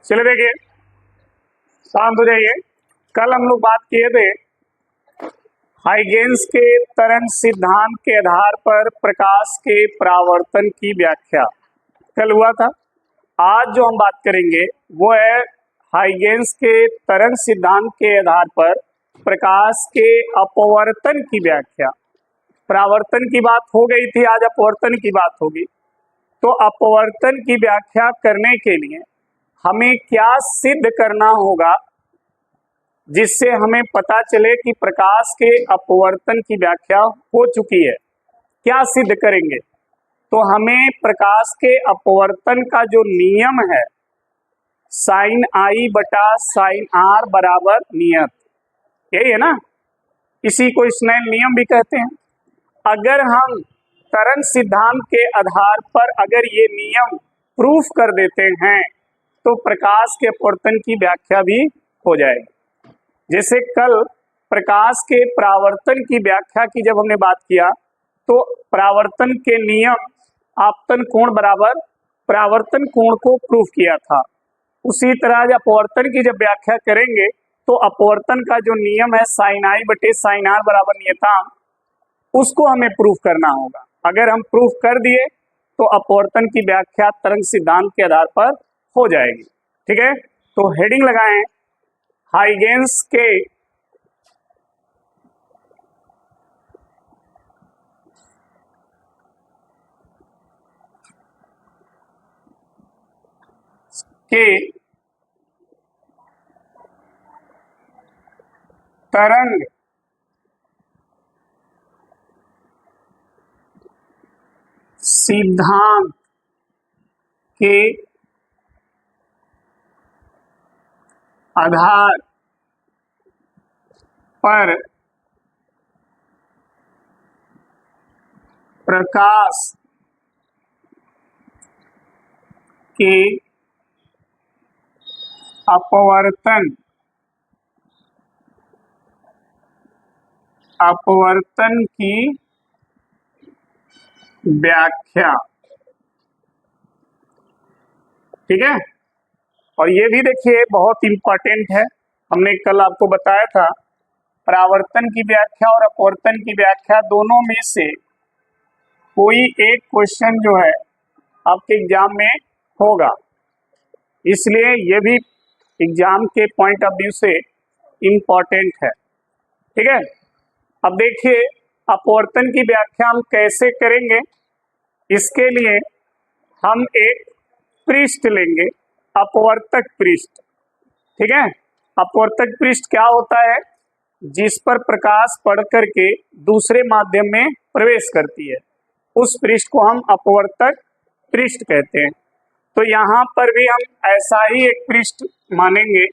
चलिए देखिए, शांत हो जाइए। कल हम लोग बात किए थे हाइगेंस के तरंग सिद्धांत के आधार पर प्रकाश के परावर्तन की व्याख्या कल हुआ था। आज जो हम बात करेंगे वो है हाइगेंस के तरंग सिद्धांत के आधार पर प्रकाश के अपवर्तन की व्याख्या। परावर्तन की बात हो गई थी, आज अपवर्तन की बात होगी। तो अपवर्तन की व्याख्या करने के लिए हमें क्या सिद्ध करना होगा जिससे हमें पता चले कि प्रकाश के अपवर्तन की व्याख्या हो चुकी है। क्या सिद्ध करेंगे? तो हमें प्रकाश के अपवर्तन का जो नियम है साइन आई बटा साइन आर बराबर नियत, यही है ना, इसी को स्नेल नियम भी कहते हैं। अगर हम तरंग सिद्धांत के आधार पर अगर ये नियम प्रूफ कर देते हैं तो प्रकाश के अपवर्तन की व्याख्या भी हो जाएगी। जैसे कल प्रकाश के परावर्तन की व्याख्या की जब हमने बात किया तो परावर्तन के नियम आपतन कोण बराबर परावर्तन कोण को प्रूफ किया था। उसी तरह जब अपवर्तन की जब व्याख्या करेंगे तो अपवर्तन का जो नियम है साइन आई बटे साइन आर बराबर नियतांक, उसको हमें प्रूफ करना होगा। अगर हम प्रूफ कर दिए तो अपवर्तन की व्याख्या तरंग सिद्धांत के आधार पर हो जाएगी। ठीक है, तो हेडिंग लगाएं हाइगेंस के तरंग सिद्धांत के आधार पर प्रकाश के अपवर्तन की व्याख्या। ठीक है, और ये भी देखिए बहुत इंपॉर्टेंट है। हमने कल आपको बताया था परावर्तन की व्याख्या और अपवर्तन की व्याख्या दोनों में से कोई एक क्वेश्चन जो है आपके एग्जाम में होगा, इसलिए ये भी एग्जाम के पॉइंट ऑफ व्यू से इम्पॉर्टेंट है। ठीक है, अब देखिए अपवर्तन की व्याख्या हम कैसे करेंगे। इसके लिए हम एक पृष्ठ लेंगे, अपवर्तक पृष्ठ। ठीक है, अपवर्तक पृष्ठ क्या होता है? जिस पर प्रकाश पड़ करके दूसरे माध्यम में प्रवेश करती है, उस पृष्ठ को हम अपवर्तक पृष्ठ कहते हैं। तो यहाँ पर भी हम ऐसा ही एक पृष्ठ मानेंगे।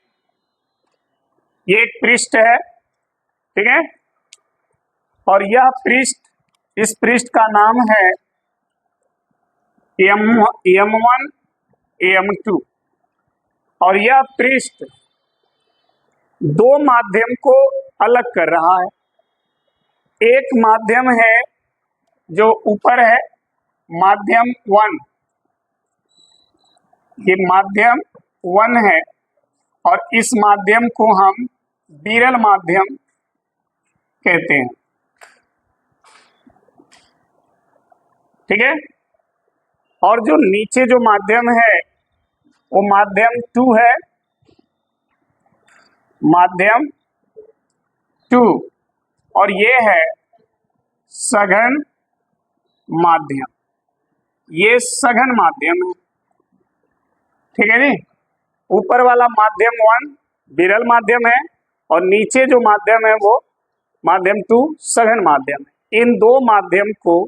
ये एक पृष्ठ है, ठीक है, और यह पृष्ठ, इस पृष्ठ का नाम है M1 M2, और यह पृष्ठ दो माध्यम को अलग कर रहा है। एक माध्यम है जो ऊपर है, माध्यम 1, ये माध्यम 1 है, और इस माध्यम को हम विरल माध्यम कहते हैं। ठीक है, और जो नीचे जो माध्यम है वो माध्यम 2 है, माध्यम 2, और ये है सघन माध्यम, ये सघन माध्यम है। ठीक है जी, ऊपर वाला माध्यम 1 विरल माध्यम है और नीचे जो माध्यम है वो माध्यम 2 सघन माध्यम है। इन दो माध्यम को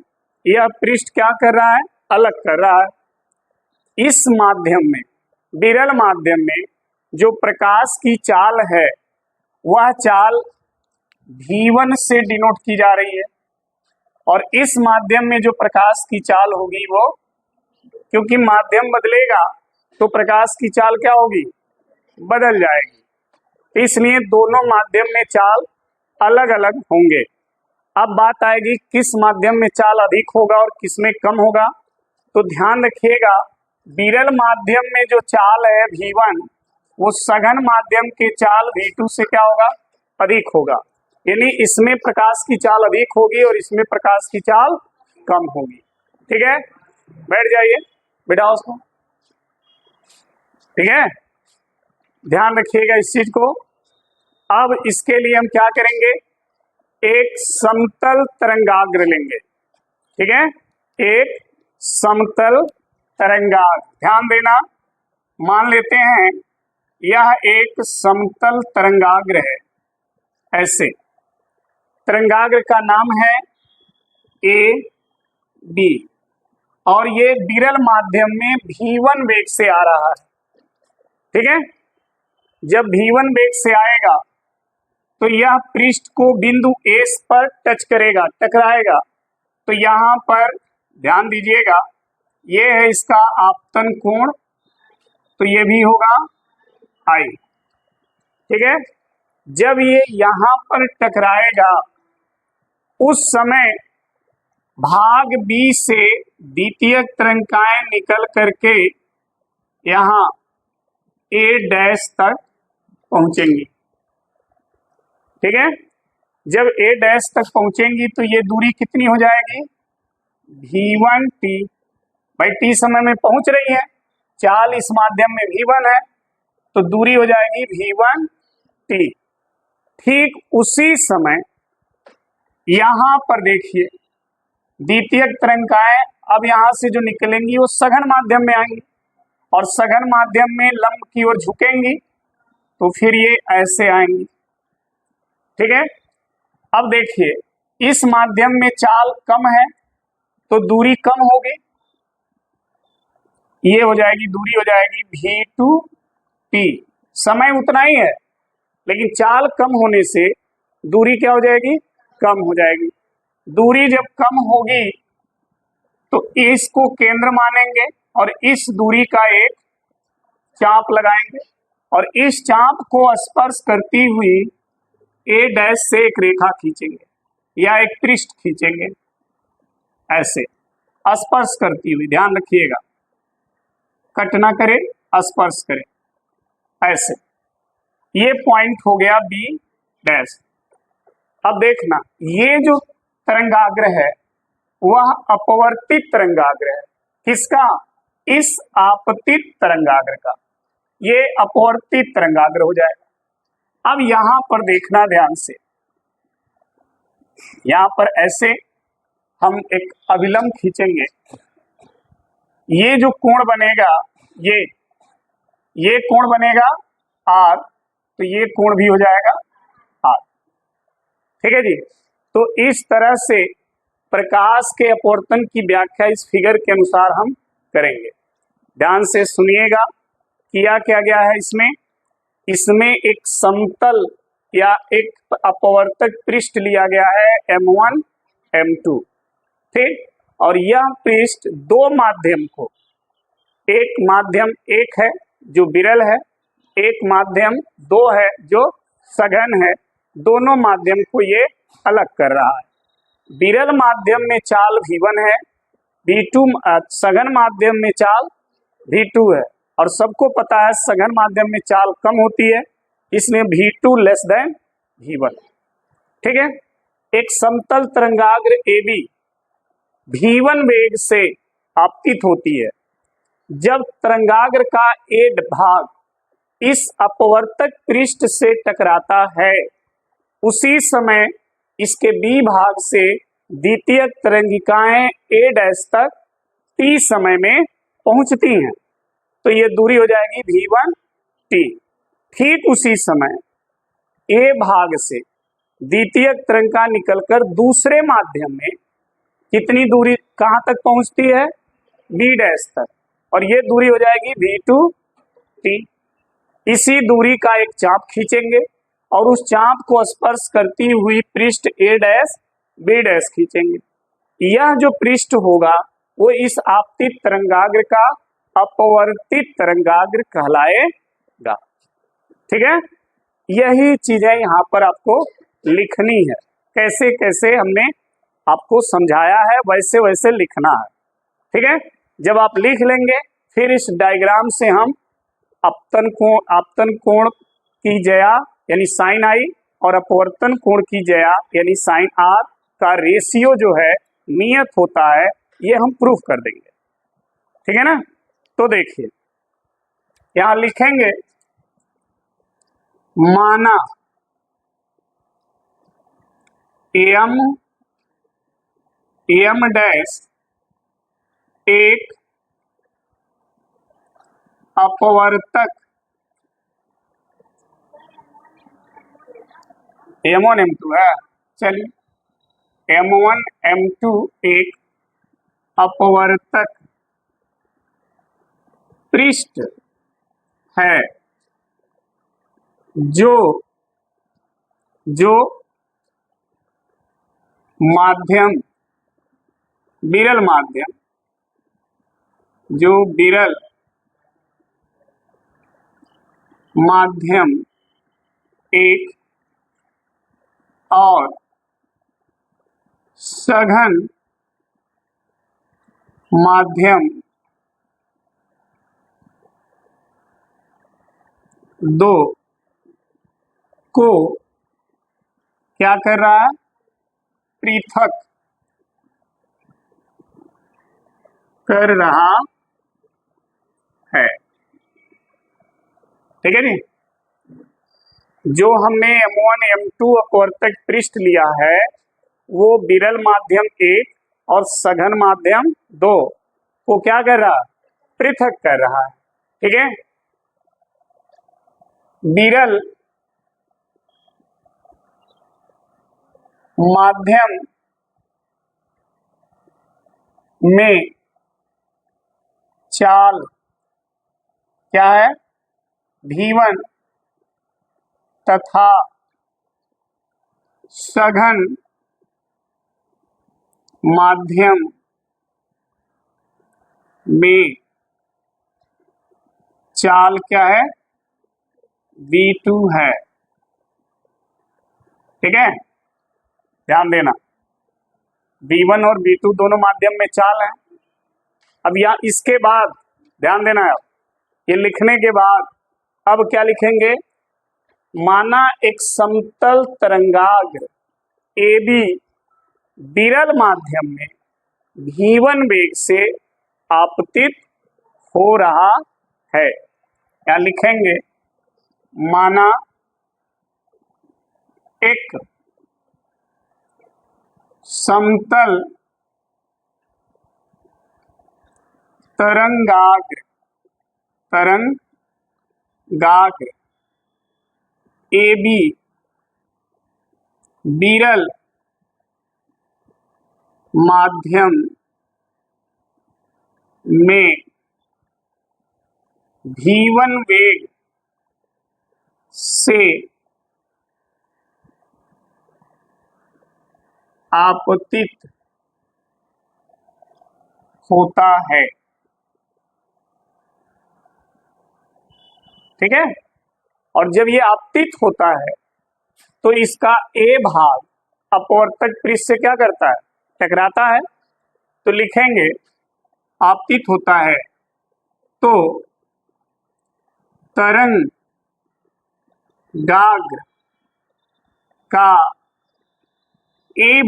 यह पृष्ठ क्या कर रहा है? अलग कर रहा है। इस माध्यम में, विरल माध्यम में जो प्रकाश की चाल है वह चाल V1 से डिनोट की जा रही है, और इस माध्यम में जो प्रकाश की चाल होगी वो, क्योंकि माध्यम बदलेगा तो प्रकाश की चाल क्या होगी? बदल जाएगी। इसलिए दोनों माध्यम में चाल अलग अलग होंगे। अब बात आएगी किस माध्यम में चाल अधिक होगा और किस में कम होगा। तो ध्यान रखिएगा, विरल माध्यम में जो चाल है V1 वो सघन माध्यम के चाल V2 से क्या होगा, अधिक होगा। यानी इसमें प्रकाश की चाल अधिक होगी और इसमें प्रकाश की चाल कम होगी। ठीक है, बैठ जाइए बेटा उसको। ठीक है, ध्यान रखिएगा इस चीज को। अब इसके लिए हम क्या करेंगे, एक समतल तरंगाग्र लेंगे। ठीक है, एक समतल तरंगाग्र, ध्यान देना। मान लेते हैं यह एक समतल तरंगाग्र है, ऐसे तरंगाग्र का नाम है ए बी और ये विरल माध्यम में V1 वेग से आ रहा है। ठीक है, जब V1 वेग से आएगा तो यह पृष्ठ को बिंदु A पर टच करेगा, टकराएगा। तो यहां पर ध्यान दीजिएगा, ये है इसका आपतन कोण, तो ये भी होगा I। ठीक है, जब ये यहां पर टकराएगा उस समय भाग B से द्वितीयक तरंगिकाएं निकल करके यहाँ A' तक पहुंचेंगी। ठीक है, जब A' तक पहुंचेंगी तो ये दूरी कितनी हो जाएगी, V1T। भाई T समय में पहुंच रही है, चाल इस माध्यम में V1 है, तो दूरी हो जाएगी V1T। ठीक उसी समय यहां पर देखिए द्वितीयक तरंगिकाएं अब यहां से जो निकलेंगी वो सघन माध्यम में आएंगी और सघन माध्यम में लंब की ओर झुकेंगी, तो फिर ये ऐसे आएंगी। ठीक है, अब देखिए इस माध्यम में चाल कम है तो दूरी कम होगी, ये हो जाएगी, दूरी हो जाएगी V2T। समय उतना ही है लेकिन चाल कम होने से दूरी क्या हो जाएगी, कम हो जाएगी। दूरी जब कम होगी तो इसको केंद्र मानेंगे और इस दूरी का एक चाप लगाएंगे और इस चाप को स्पर्श करती हुई A' से एक रेखा खींचेंगे या एक पृष्ठ खींचेंगे, ऐसे स्पर्श करती हुई, ध्यान रखिएगा, कट ना करे, स्पर्श करे, ऐसे। ये पॉइंट हो गया B'। अब देखना, ये जो तरंगाग्र है वह अपवर्तित तरंगाग्र है। किसका, इस आपतित तरंगाग्र का। ये अपवर्तित तरंगाग्र हो जाएगा। अब यहां पर देखना ध्यान से, यहां पर ऐसे हम एक अभिलंब खींचेंगे, ये जो कोण बनेगा ये कोण बनेगा R, तो ये कोण भी हो जाएगा R। ठीक है जी, तो इस तरह से प्रकाश के अपवर्तन की व्याख्या इस फिगर के अनुसार हम करेंगे। ध्यान से सुनिएगा, किया क्या गया है इसमें, इसमें एक समतल या एक अपवर्तक पृष्ठ लिया गया है M1 M2। ठीक, और यह पृष्ठ दो माध्यम को, एक माध्यम एक है जो विरल है, एक माध्यम दो है जो सघन है, दोनों माध्यम को ये अलग कर रहा है। विरल माध्यम में चाल V1 है, V2 सघन माध्यम में चाल V2 है, और सबको पता है सघन माध्यम में चाल कम होती है, इसमें V2 लेस देन V1। ठीक है, एक समतल तरंगाग्र AB V1 वेग से आपतित होती है। जब तरंगाग्र का A भाग इस अपवर्तक पृष्ठ से टकराता है उसी समय इसके B भाग से द्वितीयक तरंगिकाएं A' तक T समय में पहुंचती हैं, तो ये दूरी हो जाएगी V1T। ठीक उसी समय A भाग से द्वितीयक तरंगिका निकलकर दूसरे माध्यम में कितनी दूरी कहां तक पहुंचती है, B' तक, और ये दूरी हो जाएगी V2T। इसी दूरी का एक चाप खींचेंगे और उस चाप को स्पर्श करती हुई पृष्ठ A' B' खींचेंगे। यह जो पृष्ठ होगा वो इस आपतित तरंगाग्र का अपवर्तित तरंगाग्र कहलाएगा। ठीक है, यही चीजें यहाँ पर आपको लिखनी है, कैसे कैसे हमने आपको समझाया है वैसे वैसे लिखना है। ठीक है, जब आप लिख लेंगे फिर इस डायग्राम से हम आपतन कोण की जया यानी साइन आई और अपवर्तन कोण की जया यानी साइन आर का रेशियो जो है नियत होता है, ये हम प्रूफ कर देंगे। ठीक है ना। तो देखिए यहां लिखेंगे माना एम डैश एक अपवर्तक M1 M2 है। चलिए M1 M2 एक अपवर्तक पृष्ठ है जो माध्यम विरल माध्यम एक और सघन माध्यम दो को क्या कर रहा है, पृथक कर रहा है। ठीक है जी। जो हमने M1 M2 अपवर्तक पृष्ठ लिया है वो विरल माध्यम एक और सघन माध्यम दो को क्या कर रहा है, पृथक कर रहा है। ठीक है। विरल माध्यम में चाल क्या है, V1 तथा सघन माध्यम में चाल क्या है, V2 है। ठीक है, ध्यान देना V1 और V2 दोनों माध्यम में चाल है। अब यहाँ इसके बाद ध्यान देना है, ये लिखने के बाद अब क्या लिखेंगे, माना एक समतल तरंगाग्र AB विरल माध्यम में V1 वेग से आपतित हो रहा है। क्या लिखेंगे, माना एक समतल तरंगाग्र AB विरल माध्यम में V1 वेग से आपतित होता है। ठीक है। और जब ये आपतित होता है तो इसका A भाग अपवर्तक पृष्ठ से क्या करता है, टकराता है। तो लिखेंगे आपतित होता है तो तरंगाग्र का A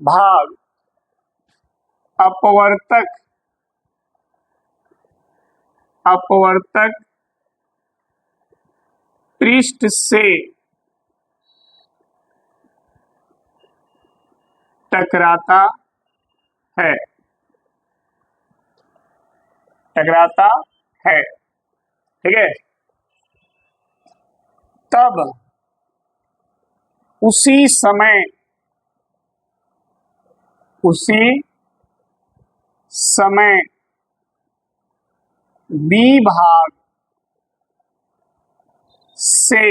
भाग अपवर्तक पृष्ठ से टकराता है। ठीक है। तब उसी समय B भाग से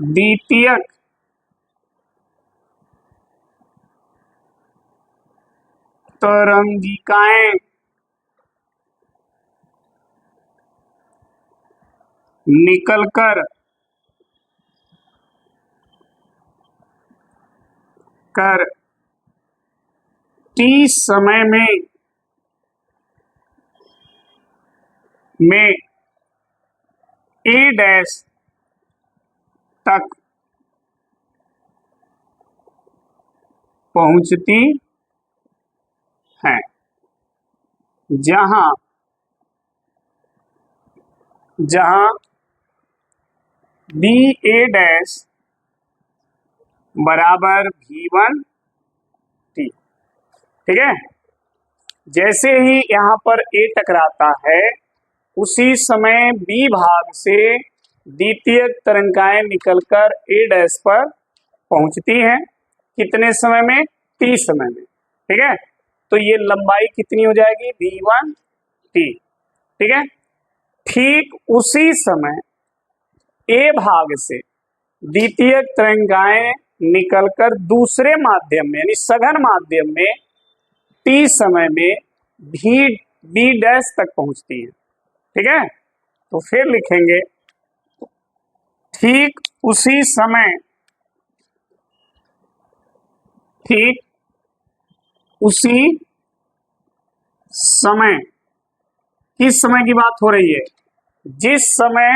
द्वितीयक तरंगिकाएं निकलकर T समय में में ए डैश तक पहुंचती हैं, जहां बी ए डैश बराबर V1 T। ठीक है, जैसे ही यहां पर ए टकराता है उसी समय बी भाग से द्वितीयक तरंगाएं निकलकर ए डैश पर पहुंचती हैं। कितने समय में? T समय में। ठीक है, तो ये लंबाई कितनी हो जाएगी? V1 T। ठीक है, ठीक उसी समय ए भाग से द्वितीयक तरंगाएं निकलकर दूसरे माध्यम में यानी सघन माध्यम में T समय में बी डैश तक पहुंचती है। ठीक है, तो फिर लिखेंगे ठीक उसी समय, ठीक उसी समय, किस समय की बात हो रही है? जिस समय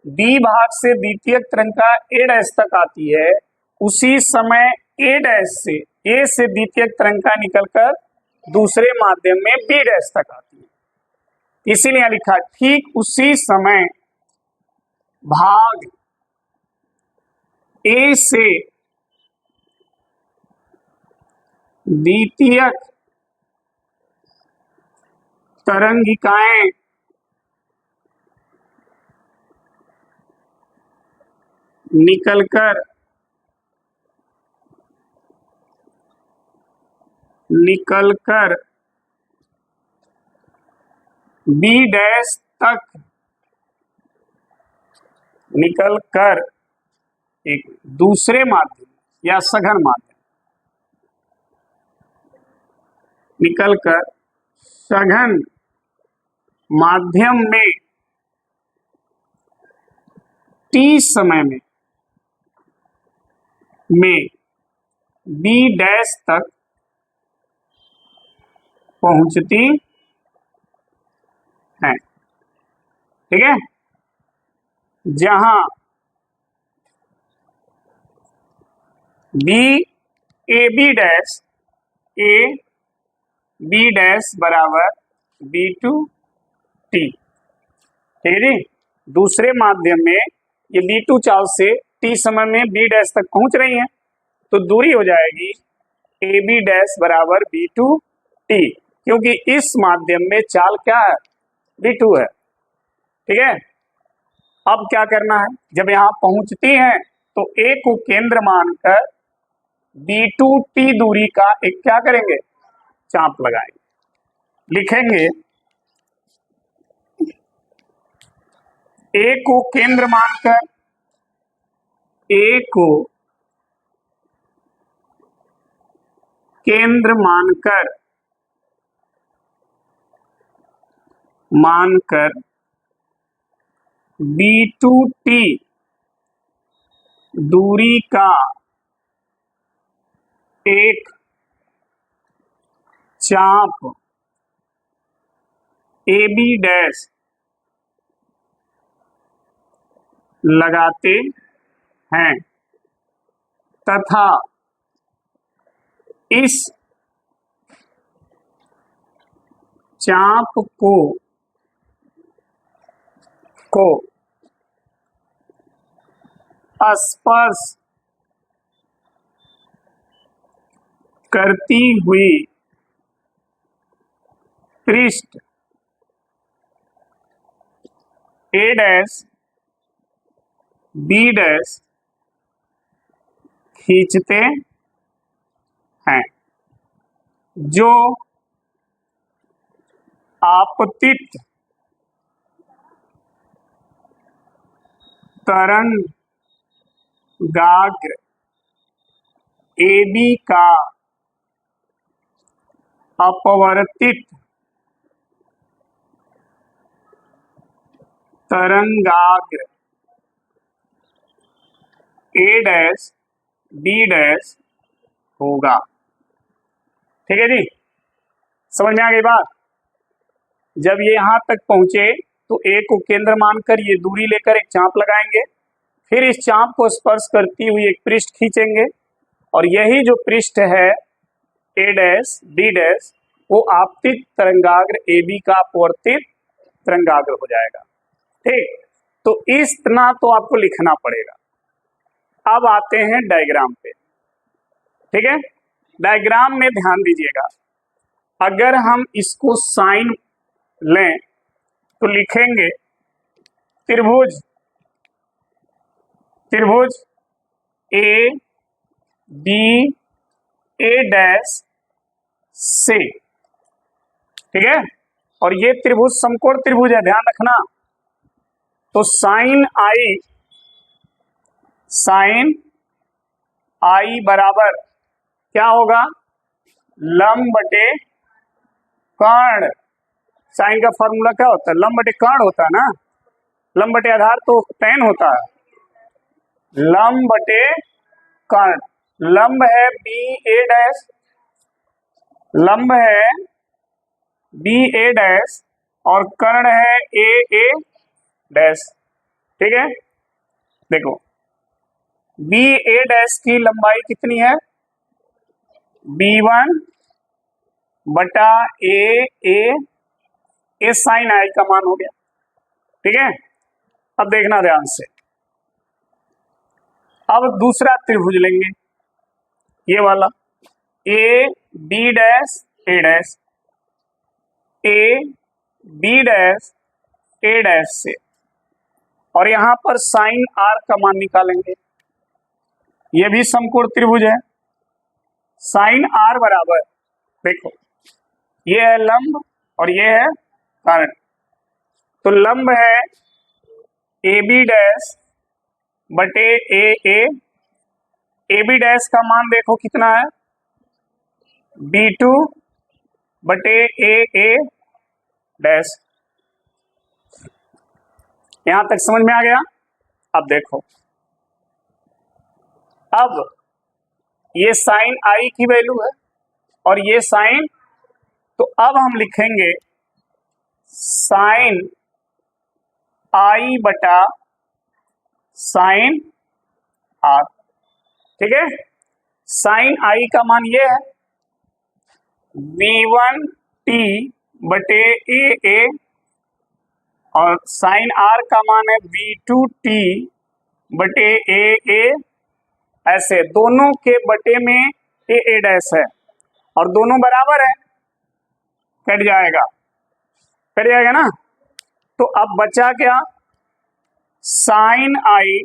बी भाग से द्वितीयक तरंगा ए डैश तक आती है उसी समय ए डैश से ए से द्वितीयक तरंगा निकलकर दूसरे माध्यम में बी डैश तक आती है। इसीलिए लिखा ठीक उसी समय भाग ए से द्वितीयक तरंगिकाएं निकलकर बी डैश तक निकलकर एक दूसरे माध्यम या सघन माध्यम निकलकर सघन माध्यम में T समय में बी डैश तक पहुंचती है। ठीक है, जहां ए बी डैश बराबर B2 T। ठीक है जी, दूसरे माध्यम में ये B2 चाल से T समय में बी डैश तक पहुंच रही हैं, तो दूरी हो जाएगी ए बी डैश बराबर B2 T, क्योंकि इस माध्यम में चाल क्या है? B2 है। ठीक है, अब क्या करना है? जब यहां पहुंचती हैं तो ए को केंद्र मानकर B2 T दूरी का एक क्या करेंगे? चाप लगाएंगे। लिखेंगे ए को केंद्र मानकर B2 T दूरी का एक चाप ए बी डैश लगाते हैं तथा इस चाप को स्पर्श करती हुई पृष्ठ ए डैश बी डैश खींचते हैं, जो आपतित तरंगाग्र AB का अपवर्तित तरंगाग्र ए डैश बी डैश होगा। ठीक है जी, समझ में आ गई बात? जब ये यहां तक पहुंचे तो ए को केंद्र मानकर ये दूरी लेकर एक चाप लगाएंगे, फिर इस चाप को स्पर्श करती हुई एक पृष्ठ खींचेंगे और यही जो पृष्ठ है ए डैश डी डैश वो आपतित तरंगाग्र ए बी का अपवर्तित तरंगाग्र हो जाएगा। ठीक, तो इतना तो आपको लिखना पड़ेगा। अब आते हैं डायग्राम पे। ठीक है, डायग्राम में ध्यान दीजिएगा, अगर हम इसको साइन लें तो लिखेंगे त्रिभुज त्रिभुज ए बी ए डैश से। ठीक है, और ये त्रिभुज समकोण त्रिभुज है, ध्यान रखना। तो साइन आई बराबर क्या होगा, लंब बटे कर्ण। साइन का फॉर्मूला क्या होता है, लंब बटे कर्ण होता है ना, लंब बटे आधार तो tan होता है, लंब बटे कर्ण। लंब है बी ए डैश, लंब है बी ए डैश और कर्ण है ए ए डैश। ठीक है, देखो बी ए डैश की लंबाई कितनी है, B1 बटा ए साइन आई का मान हो गया। ठीक है, अब देखना ध्यान से, अब दूसरा त्रिभुज लेंगे, ये वाला A B dash A dash, A B dash A dash से, और यहां पर साइन आर का मान निकालेंगे। ये भी समकोण त्रिभुज है। साइन आर बराबर, देखो ये है लंब और ये है कर्ण, तो लंब है ए बी डैश बटे ए बी डैश का मान देखो कितना है, B2 बटे ए डैश। यहां तक समझ में आ गया। अब देखो, अब ये साइन आई की वैल्यू है और ये साइन, तो अब हम लिखेंगे साइन आई बटा साइन आर। ठीक है, साइन आई का मान ये है V1t बटे ए और साइन आर का मान है V2t बटे ए। ऐसे दोनों के बटे में ए डैश है और दोनों बराबर है, कट जाएगा ना। तो अब बचा क्या, साइन आई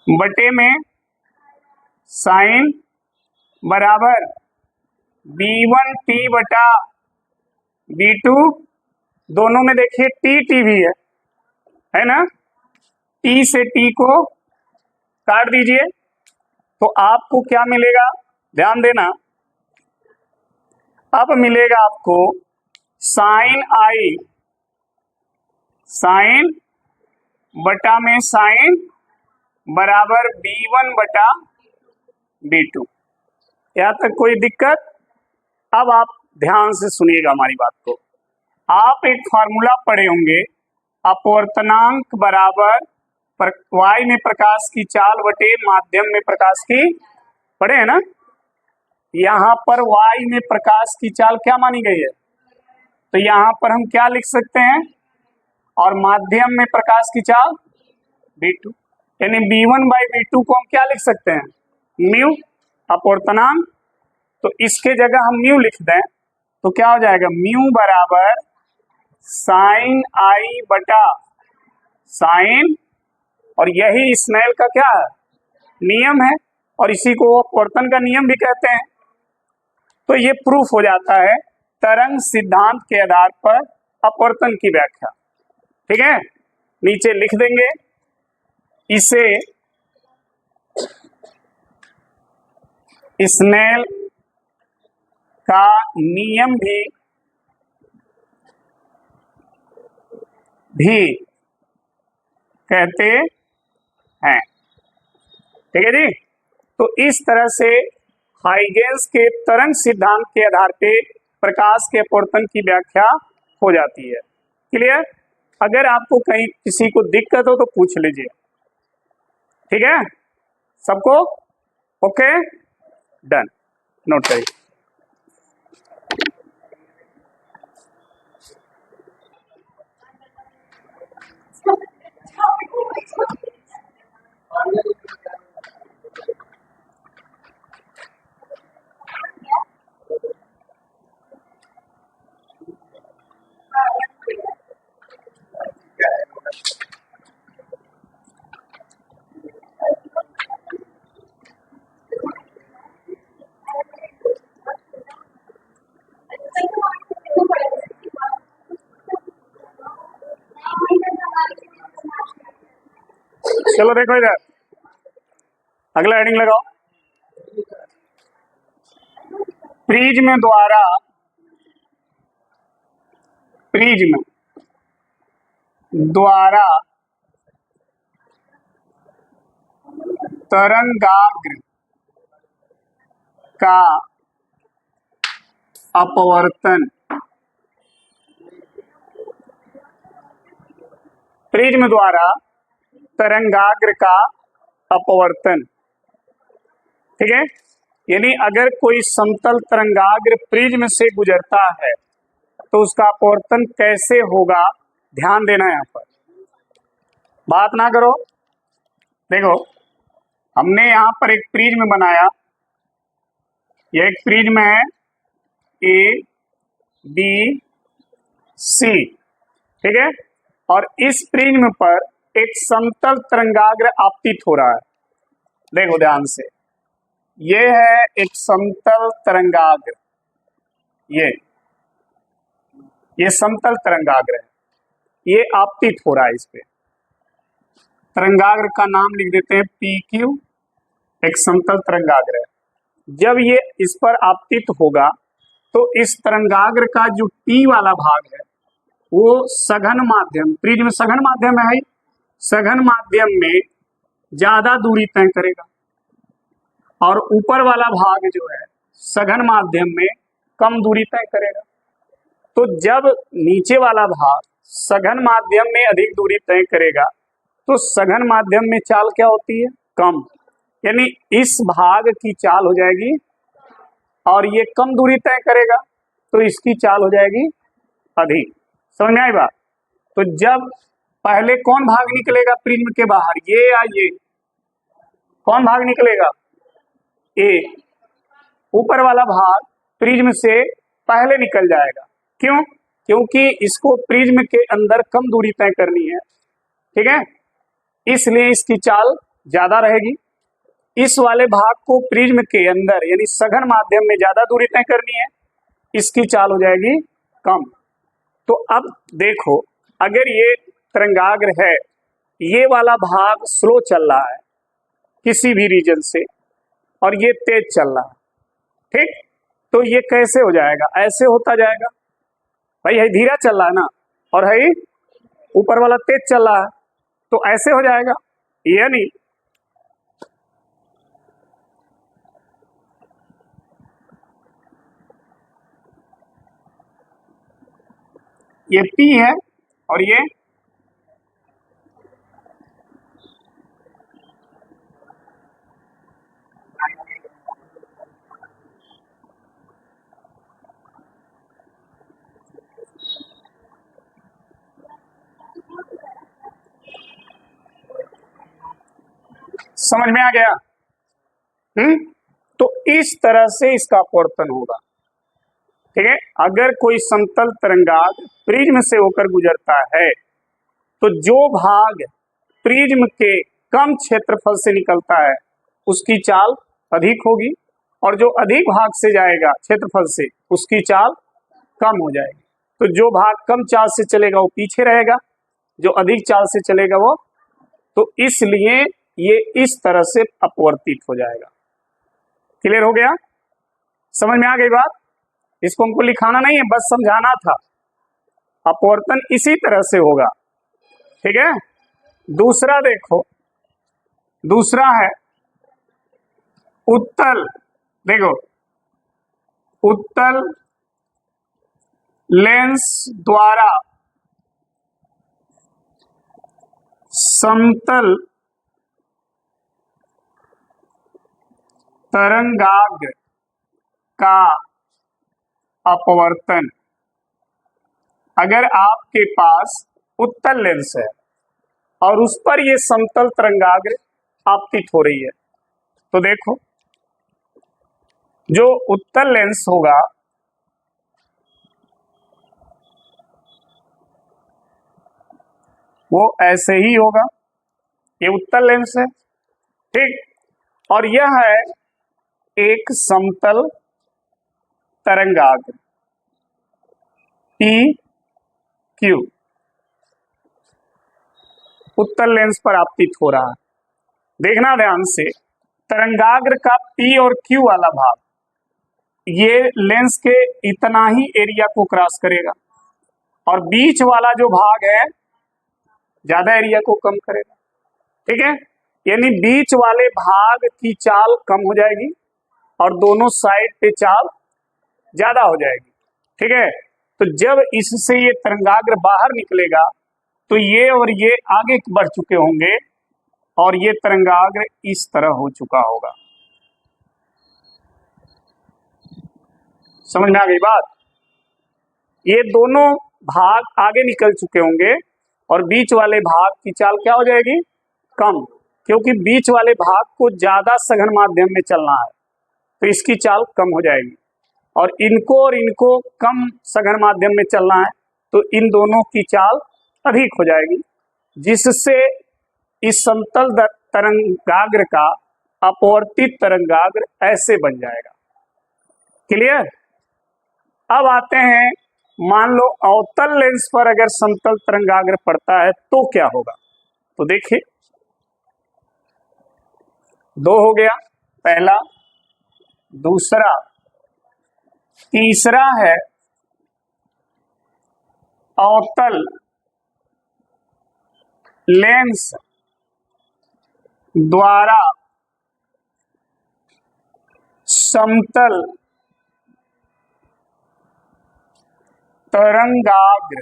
बटे में साइन बराबर B1t बटा B2, दोनों में देखिए टी भी है ना, टी से टी को काट दीजिए तो आपको क्या मिलेगा, ध्यान देना। अब मिलेगा आपको साइन आई साइन बटा में साइन बराबर B1 बटा B2। यहां तक कोई दिक्कत? अब आप ध्यान से सुनिएगा हमारी बात को। आप एक फार्मूला पढ़े होंगे, अपवर्तनांक बराबर y में प्रकाश की चाल बटे माध्यम में प्रकाश की, पढ़े है ना। यहां पर y में प्रकाश की चाल क्या मानी गई है, तो यहां पर हम क्या लिख सकते हैं, और माध्यम में प्रकाश की चाल B2, यानी B1 बाई B2 को हम क्या लिख सकते हैं, म्यू अपवर्तनांक। तो इसके जगह हम म्यू लिख दें तो क्या हो जाएगा, म्यू बराबर साइन आई बटा साइन, और यही स्नेल का क्या है, नियम है, और इसी को अपवर्तन का नियम भी कहते हैं। तो ये प्रूफ हो जाता है तरंग सिद्धांत के आधार पर अपवर्तन की व्याख्या। ठीक है, नीचे लिख देंगे इसे स्नेल का नियम भी कहते हैं। ठीक है जी। तो इस तरह से हाइगेंस के तरंग सिद्धांत के आधार पे प्रकाश के अपवर्तन की व्याख्या हो जाती है। क्लियर? अगर आपको कहीं किसी को दिक्कत हो तो पूछ लीजिए, ठीक है? सबको ओके, डन, नोट करिए। चलो देखो इधर, अगला हेडिंग लगाओ। प्रिज्म द्वारा, प्रिज्म द्वारा तरंगाग्र का अपवर्तन, प्रिज्म द्वारा तरंगाग्र का अपवर्तन, ठीक है? यानी अगर कोई समतल तरंगाग्र प्रिज्म से गुजरता है तो उसका अपवर्तन कैसे होगा, ध्यान देना है। यहां पर बात ना करो, देखो हमने यहां पर एक प्रिज्म बनाया, यह एक प्रिज्म है ए बी सी, ठीक है? और इस प्रिज्म पर एक समतल तरंगाग्र आपतित हो रहा है। देखो ध्यान से, ये है एक समतल तरंगाग्र, ये समतल तरंगाग्र है, ये आपतित हो रहा है। इस पे तरंगाग्र का नाम लिख देते हैं पी क्यू, एक समतल तरंगाग्र है। जब ये इस पर आपतित होगा तो इस तरंगाग्र का जो टी वाला भाग है वो सघन माध्यम, प्रिज्म सघन माध्यम है, सघन माध्यम में ज्यादा दूरी तय करेगा और ऊपर वाला भाग जो है सघन माध्यम में कम दूरी तय करेगा। तो जब नीचे वाला भाग सघन माध्यम में अधिक दूरी तय करेगा तो सघन माध्यम में चाल क्या होती है, कम, यानी इस भाग की चाल हो जाएगी, और ये कम दूरी तय करेगा तो इसकी चाल हो जाएगी अधिक। समझ में आई बात? तो जब पहले कौन भाग निकलेगा प्रिज्म के बाहर, ये या ये, कौन भाग निकलेगा, ए, ऊपर वाला भाग प्रिज्म से पहले निकल जाएगा। क्यों? क्योंकि इसको प्रिज्म के अंदर कम दूरी तय करनी है, ठीक है? इसलिए इसकी चाल ज्यादा रहेगी। इस वाले भाग को प्रिज्म के अंदर यानी सघन माध्यम में ज्यादा दूरी तय करनी है, इसकी चाल हो जाएगी कम। तो अब देखो, अगर ये तरंगाग्र है, ये वाला भाग स्लो चल रहा है किसी भी रीजन से और ये तेज चल रहा है, ठीक? तो ये कैसे हो जाएगा, ऐसे होता जाएगा भाई, है धीरा चल रहा है ना, और है ऊपर वाला तेज चल रहा है, तो ऐसे हो जाएगा, यानी ये P है और ये समझ में आ गया? तो इस तरह से इसका अपवर्तन होगा, ठीक है? अगर कोई समतल तरंगाग्र प्रिज्म से होकर गुजरता है तो जो भाग प्रिज्म के कम क्षेत्रफल से निकलता है उसकी चाल अधिक होगी, और जो अधिक भाग से जाएगा क्षेत्रफल से उसकी चाल कम हो जाएगी। तो जो भाग कम चाल से चलेगा वो पीछे रहेगा, जो अधिक चाल से चलेगा वो, तो इसलिए ये इस तरह से अपवर्तित हो जाएगा। क्लियर हो गया? समझ में आ गई बात? इसको हमको लिखाना नहीं है, बस समझाना था। अपवर्तन इसी तरह से होगा, ठीक है? दूसरा देखो, दूसरा है उत्तल, देखो उत्तल लेंस द्वारा समतल तरंगाग्र का अपवर्तन। अगर आपके पास उत्तल लेंस है और उस पर ये समतल तरंगाग्र आपतित हो रही है, तो देखो जो उत्तल लेंस होगा वो ऐसे ही होगा, ये उत्तल लेंस है, ठीक। और यह है एक समतल तरंगाग्र पी क्यू, उत्तल लेंस पर आपतित हो रहा है। देखना ध्यान से, तरंगाग्र का पी और क्यू वाला भाग ये लेंस के इतना ही एरिया को क्रॉस करेगा और बीच वाला जो भाग है ज्यादा एरिया को कम करेगा, ठीक है। यानी बीच वाले भाग की चाल कम हो जाएगी और दोनों साइड पे चाल ज्यादा हो जाएगी, ठीक है। तो जब इससे ये तरंगाग्र बाहर निकलेगा तो ये और ये आगे बढ़ चुके होंगे और ये तरंगाग्र इस तरह हो चुका होगा। समझ में आ गई बात? ये दोनों भाग आगे निकल चुके होंगे और बीच वाले भाग की चाल क्या हो जाएगी? कम, क्योंकि बीच वाले भाग को ज्यादा सघन माध्यम में चलना है तो इसकी चाल कम हो जाएगी और इनको कम सघन माध्यम में चलना है तो इन दोनों की चाल अधिक हो जाएगी, जिससे इस समतल तरंगाग्र का अपवर्तित तरंगाग्र ऐसे बन जाएगा। क्लियर? अब आते हैं, मान लो अवतल लेंस पर अगर समतल तरंगाग्र पड़ता है तो क्या होगा? तो देखिए, दो हो गया, पहला, दूसरा, तीसरा है अवतल लेंस द्वारा समतल तरंगाग्र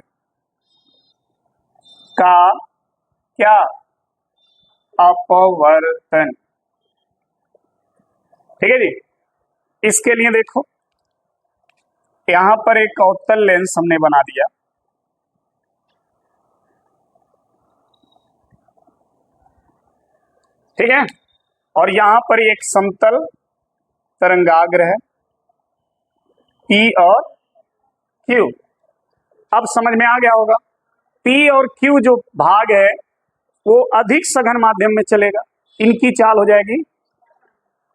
का क्या? अपवर्तन। ठीक है जी। इसके लिए देखो, यहां पर एक अवतल लेंस हमने बना दिया, ठीक है, और यहां पर एक समतल तरंगाग्र है P और Q। अब समझ में आ गया होगा, P और Q जो भाग है वो अधिक सघन माध्यम में चलेगा, इनकी चाल हो जाएगी,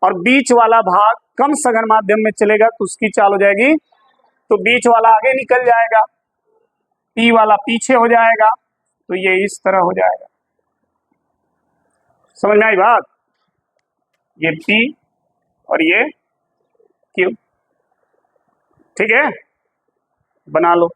और बीच वाला भाग कम सघन माध्यम में चलेगा तो उसकी चाल हो जाएगी, तो बीच वाला आगे निकल जाएगा, P वाला पीछे हो जाएगा, तो ये इस तरह हो जाएगा। समझ में आई बात? ये P और ये Q, ठीक है, बना लो।